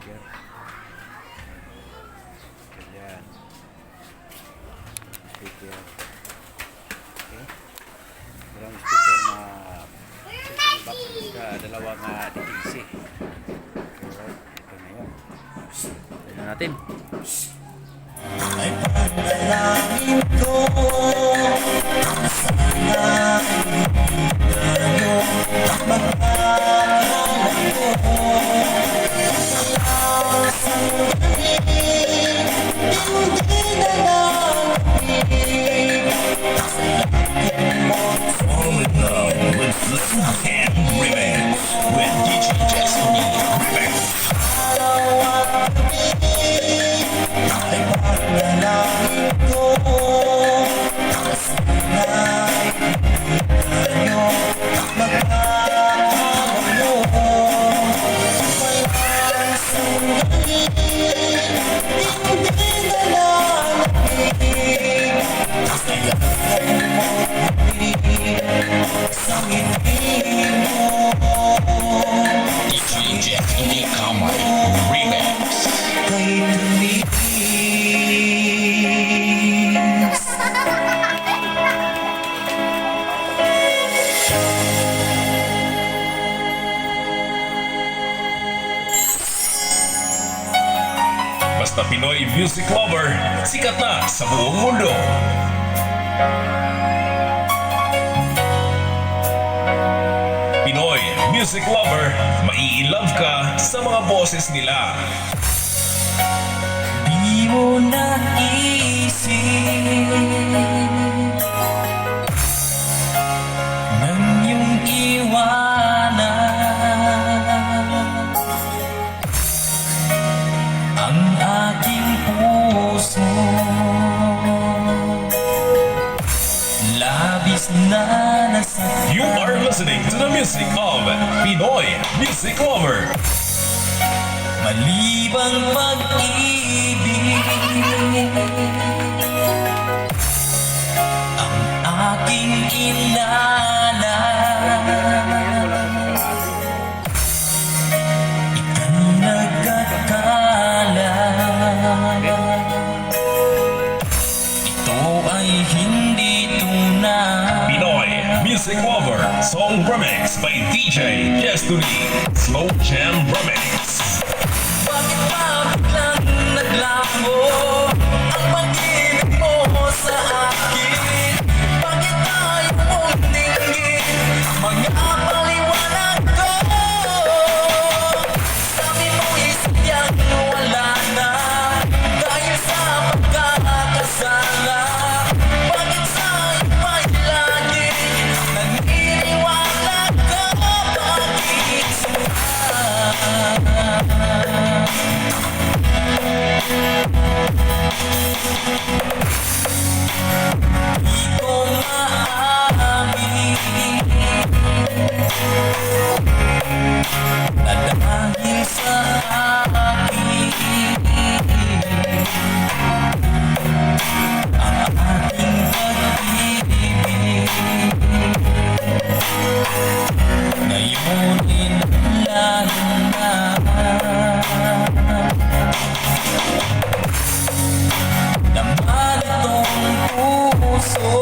speaker. Ayan. Speaker. Okay. Dalawang speaker na box sa dalawang DTC. Alright. Ito na yun. Tignan natin. Ay panalangin ko sana tayo magkahalan ko ang sandali hindi na lamig sa lakin mo't Fall in love with Flip and Remix with DJ Destiny Remix. araw at gabi ay panalangin ko sana'y tayo magkakaroon walang sandali hindi na lamig sa lakan mo't muli sa ngiti mo DJ Destiny Remix. kay tulis. Basta Pinoy music lover, sikat na sa buong mundo. Pinoy music lover, mai-love ka sa mga boses nila. Di mo naisip nang iyong iwanan ang aking puso, labis na nasaktan. You are listening to the music of Pinoy music lover. Malibang pag-ibig ang aking inalan, ika'y nagkakala ito ay hindi tunay. Pinoy music lover song remix by DJ Destiny Slow Jam Remix. Bakit ba biglang naglaho ang pag-ibig mo sa akin? Bakit tayo mong dinggin mga paliwanag ko? Sabi mo isadyang wala na dahil sa pagkakasala. Bakit sa'yo ba'y laging naniniwala ka? Bakit sumama? Di ko maamin na dahil sa akin ang ating pag-ibig ngayon inalala na. Laman itong puso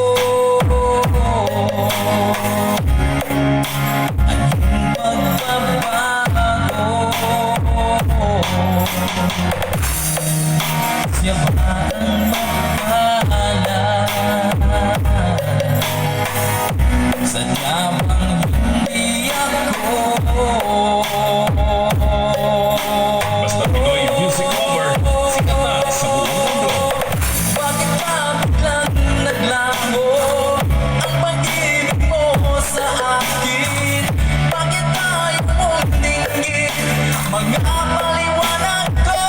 ang pagbabago. Siya ba ang magpala? Sadya bang hindi ako? Basta Pinoy music lover, sikat na sa buong mundo. Bakit ba biglang naglaho ang pag-ibig mo sa akin? Bakit tayo mong dinggin mga paliwanag ko?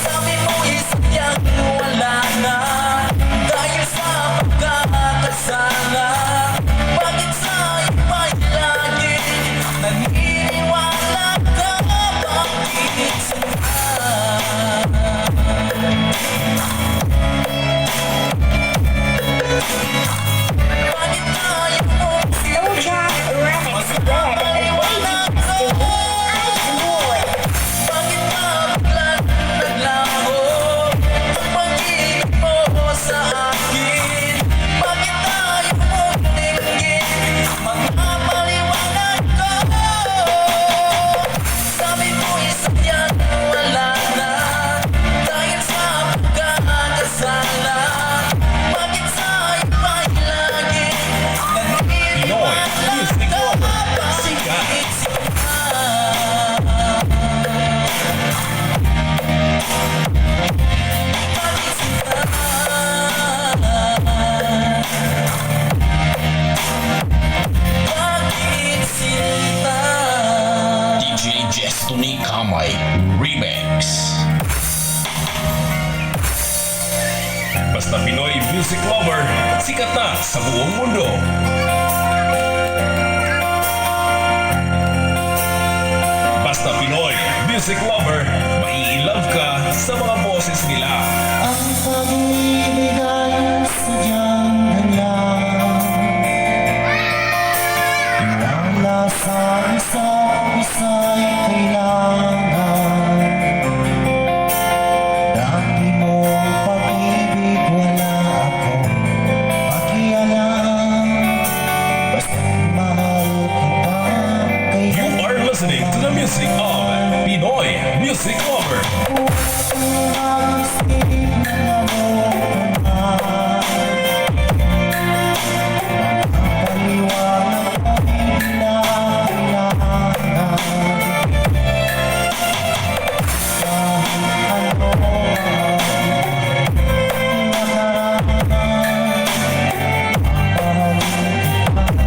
Sabi mo isadyang wala na dahil sa pagkakasala. Bakit sa'yo ba'y laging naniniwala ka? Bakit sumama? Bakit tayo mong Slow Jam Remix good. Wait, Destiny. Destiny Kamay Remix. Basta Pinoy music lover, sikat na sa buong mundo. Basta Pinoy music lover, mai-love ka sa mga boses nila. Ang pag-ibig ay sadyang ganyan. Wala sa isa't isa'y kailangan. Dati mong pag-ibig wala akong pakialam. Basta mahal kita kaya You are listening to the music of Pinoy music lover.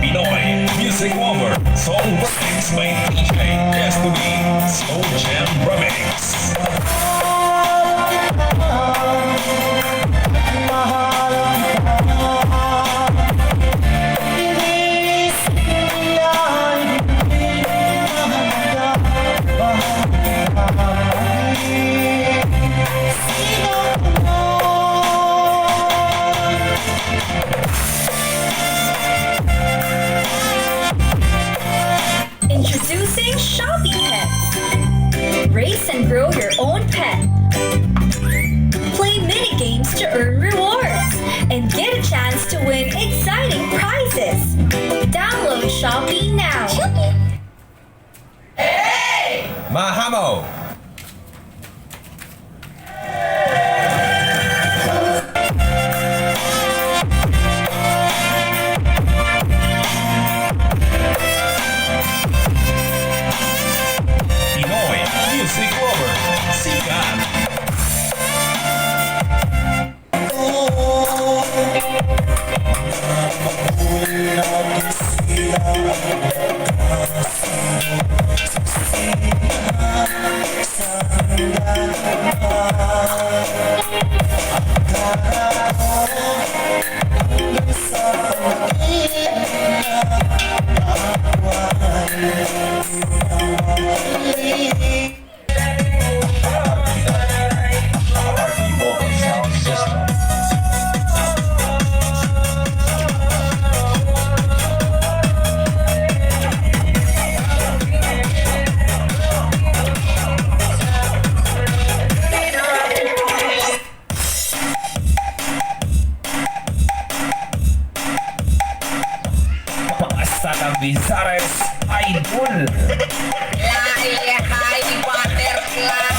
Pinoy music lover, song remix by DJ Destiny, Slow Jam Remix. Introducing Shopee Pets. Raise and grow your own pet. Play mini games to earn rewards and get a chance to win exciting prizes. Download Shopee now. Mahamo! Pinoy music lover, sikat. Pasata Vizares Idol. Hai butterfly.